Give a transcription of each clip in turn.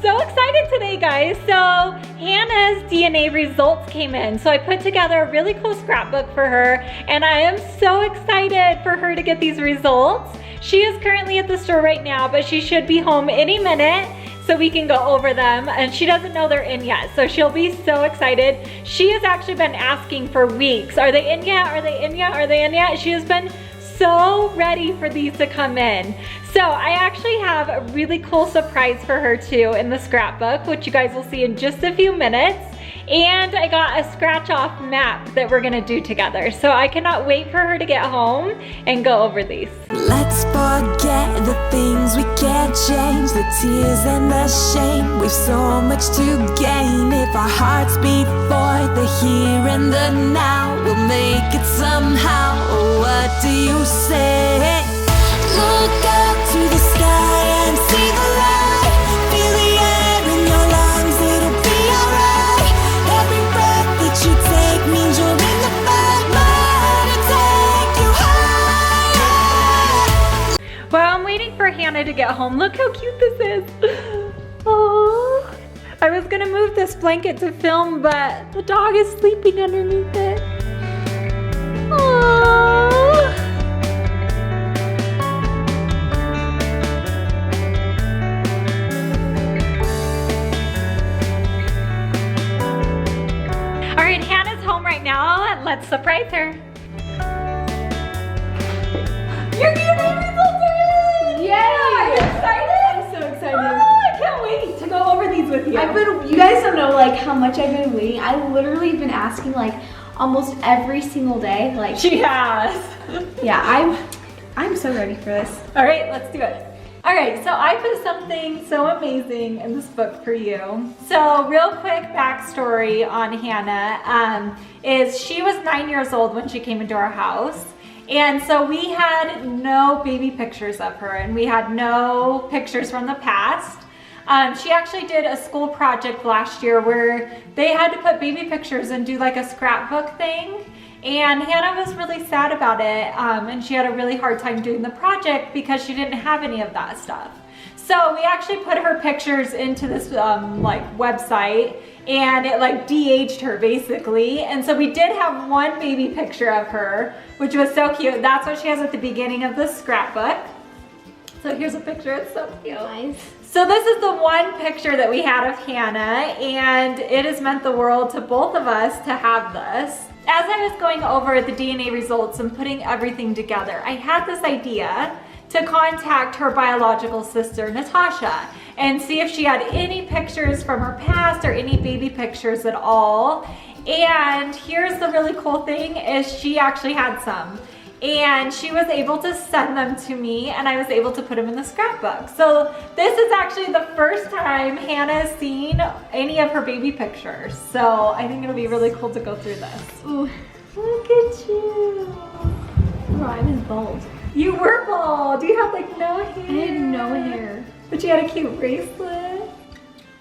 so excited today, guys. So Hannah's DNA results came in. So I put together a really cool scrapbook for her, and I am so excited for her to get these results. She is currently at the store right now, but she should be home any minute so we can go over them. And she doesn't know they're in yet, so she'll be so excited. She has actually been asking for weeks, are they in yet? Are they in yet? Are they in yet? She has been so ready for these to come in. So I actually have a really cool surprise for her too in the scrapbook, which you guys will see in just a few minutes. And I got a scratch off map that we're gonna do together. So I cannot wait for her to get home and go over these. Let's forget the things we can't change, the tears and the shame. We've so much to gain if our hearts beat for the here and the now. We'll make it somehow. What do you say? Look up to the sky and see the light. Feel the air in your lungs, it'll be alright. Every breath that you take means you're in the fight. Might take you higher. Well, I'm waiting for Hannah to get home. Look how cute this is. Oh, I was gonna move this blanket to film, but the dog is sleeping underneath it. Oh. All right, Hannah's home right now. Let's surprise her. Your DNA results are in! Yay! Are you excited? I'm so excited. Oh, I can't wait to go over these with you. You guys don't know like how much I've been waiting. I literally been asking like almost every single day. Like She has. yeah, I'm so ready for this. All right, let's do it. All right, so I put something so amazing in this book for you. So real quick backstory on Hannah is she was 9 years old when she came into our house. And so we had no baby pictures of her, and we had no pictures from the past. She actually did a school project last year where they had to put baby pictures and do like a scrapbook thing. And Hannah was really sad about it, and she had a really hard time doing the project because she didn't have any of that stuff. So we actually put her pictures into this like website, and it like de-aged her basically. And so we did have one baby picture of her, which was so cute. That's what she has at the beginning of the scrapbook. So here's a picture, it's so cute. Nice. So this is the one picture that we had of Hannah, and it has meant the world to both of us to have this. As I was going over the DNA results and putting everything together, I had this idea to contact her biological sister, Natasha, and see if she had any pictures from her past or any baby pictures at all. And here's the really cool thing is she actually had some. And she was able to send them to me, and I was able to put them in the scrapbook. So this is actually the first time Hannah has seen any of her baby pictures. So I think it'll be really cool to go through this. Ooh. Look at you. Oh, I was bald. You were bald. You had like no hair. I had no hair. But you had a cute bracelet.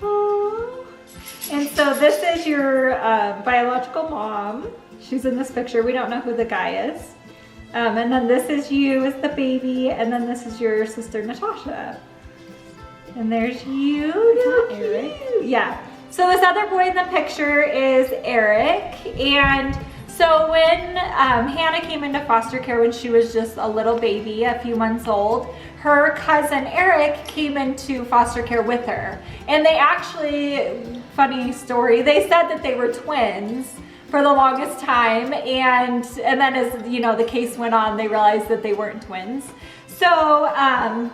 Aww. And so this is your biological mom. She's in this picture. We don't know who the guy is. And then this is you as the baby, and then this is your sister Natasha. And there's you. It's not Eric. Yeah. So this other boy in the picture is Eric. And so when Hannah came into foster care when she was just a little baby, a few months old, her cousin Eric came into foster care with her. And they actually, funny story, they said that they were twins for the longest time, and then as you know the case went on, they realized that they weren't twins. So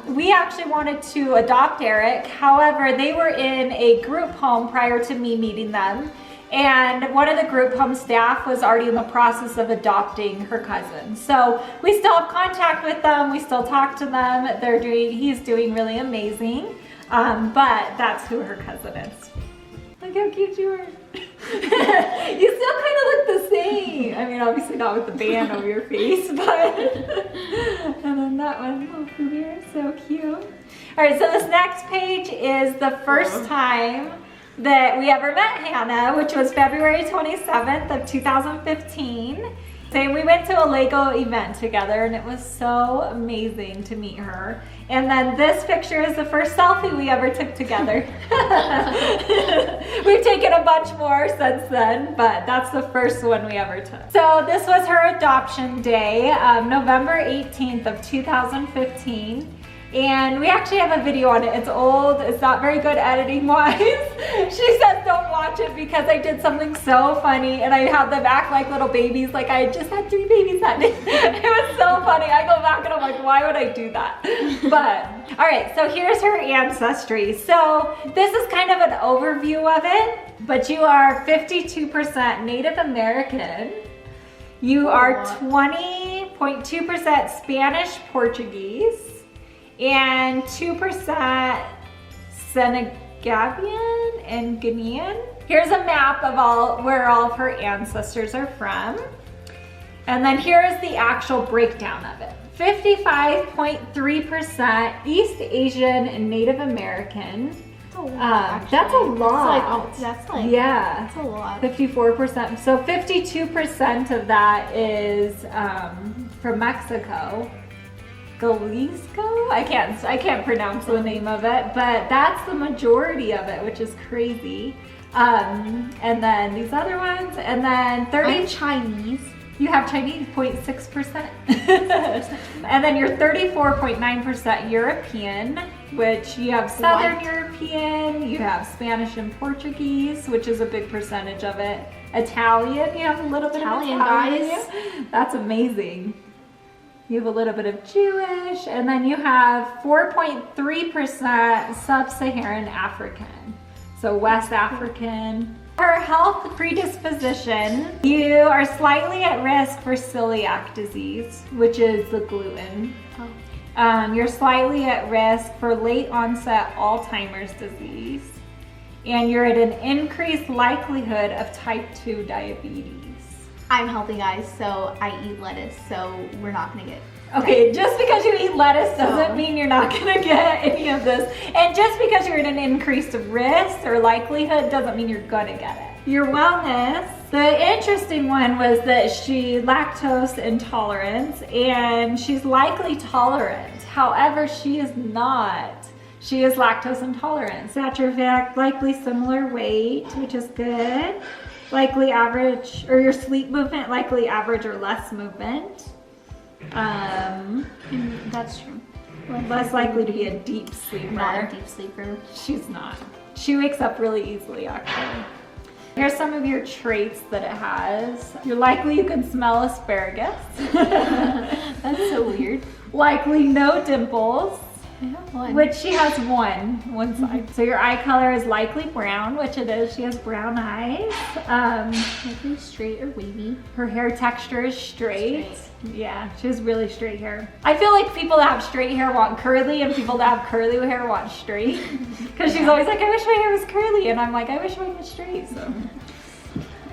we actually wanted to adopt Eric. However, they were in a group home prior to me meeting them, and one of the group home staff was already in the process of adopting her cousin. So we still have contact with them, we still talk to them. He's doing really amazing, but that's who her cousin is. Look how cute you are. You still kind of look the same. I mean, obviously not with the band over your face, but and then that one, oh, Pooh Bear, so cute. All right, so this next page is the first time that we ever met Hannah, which was February 27th of 2015. So we went to a Lego event together, and it was so amazing to meet her. And then this picture is the first selfie we ever took together. We've taken a bunch more since then, but that's the first one we ever took. So this was her adoption day, November 18th of 2015. And we actually have a video on it. It's old, it's not very good editing wise. She says don't watch it because I did something so funny and I had them act like little babies, like I had just had 3 babies that day. It was so funny. I go back and I'm like, why would I do that? But, all right, so here's her ancestry. So this is kind of an overview of it, but you are 52% Native American. You are 20.2% Spanish Portuguese, and 2% Senegabian and Ghanaian. Here's a map of where all of her ancestors are from. And then here's the actual breakdown of it. 55.3% East Asian and Native American. That's a lot. That's a lot. 54%. So 52% of that is from Mexico. Jalisco? I can't pronounce the name of it, but that's the majority of it, which is crazy. And then these other ones, and then 30. I'm Chinese. You have Chinese, 0.6%. And then you're 34.9% European, which you have Southern European, you have Spanish and Portuguese, which is a big percentage of it. Italian, you have a little bit of Italian, guys. That's amazing. You have a little bit of Jewish, and then you have 4.3% Sub-Saharan African, so West African. Her health predisposition, you are slightly at risk for celiac disease, which is the gluten. You're slightly at risk for late onset Alzheimer's disease, and you're at an increased likelihood of type 2 diabetes. I'm healthy, guys, so I eat lettuce, so we're not gonna get. Okay, just because you eat lettuce doesn't mean you're not gonna get any of this. And just because you're at an increased risk or likelihood doesn't mean you're gonna get it. Your wellness, the interesting one was that she lactose intolerance and she's likely tolerant. However, she is not. She is lactose intolerant. Stature fact, likely similar weight, which is good. Likely average, or your sleep movement, likely average or less movement. That's true. Less likely to be a deep sleeper. Not a deep sleeper. She's not. She wakes up really easily, actually. Here's some of your traits that it has. You're likely you can smell asparagus. That's so weird. Likely no dimples. I have one. Which she has one side. So your eye color is likely brown, which it is. She has brown eyes. Likely straight or wavy. Her hair texture is straight. Yeah, she has really straight hair. I feel like people that have straight hair want curly, and people that have curly hair want straight. Because she's always like, I wish my hair was curly, and I'm like, I wish mine was straight. So.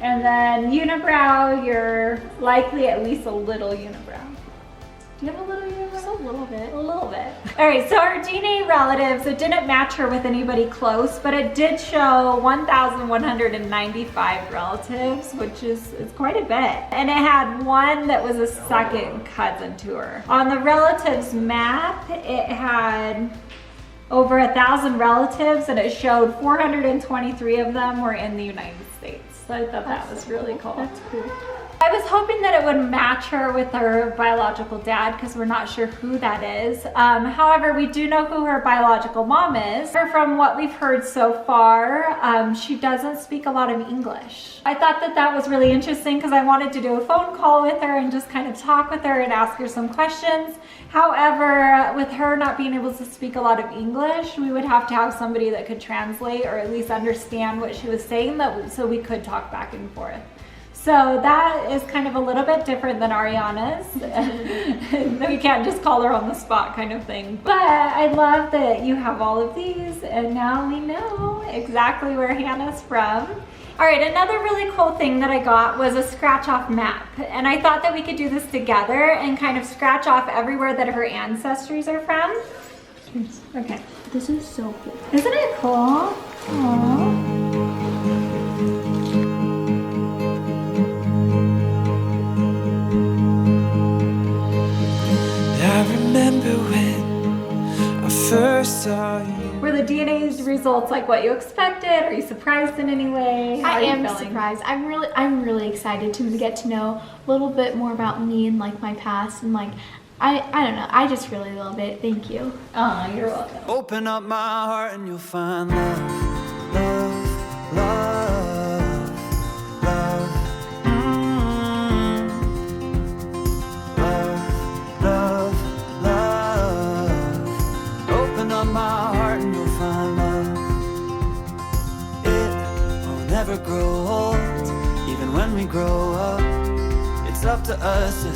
And then unibrow, you're likely at least a little unibrow. Do you have a little unibrow? Just a little bit. A little bit. All right, so our DNA relatives, it didn't match her with anybody close, but it did show 1,195 relatives, which is quite a bit. And it had one that was a second cousin to her. On the relatives map, it had over 1,000 relatives, and it showed 423 of them were in the United States. So I thought that was really cool. That's cool. I was hoping that it would match her with her biological dad because we're not sure who that is. However, we do know who her biological mom is. From what we've heard so far, she doesn't speak a lot of English. I thought that that was really interesting because I wanted to do a phone call with her and just kind of talk with her and ask her some questions. However, with her not being able to speak a lot of English, we would have to have somebody that could translate or at least understand what she was saying so we could talk back and forth. So that is kind of a little bit different than Ariana's. We can't just call her on the spot kind of thing. But I love that you have all of these, and now we know exactly where Hannah's from. All right, another really cool thing that I got was a scratch off map. And I thought that we could do this together and kind of scratch off everywhere that her ancestries are from. Okay. This is so cool. Isn't it cool? Aww. I remember when saw you. Were the DNA results like what you expected? Are you surprised in any way? How I are you am feeling? surprised. I'm really excited to get to know a little bit more about me and like my past and like I don't know. I just really love it. Thank you. Oh, you're welcome. Open up my heart and you'll find love, love, love, love. Love, love, love. Open up my heart and you'll find love. It will never grow old, even when we grow up. It's up to us to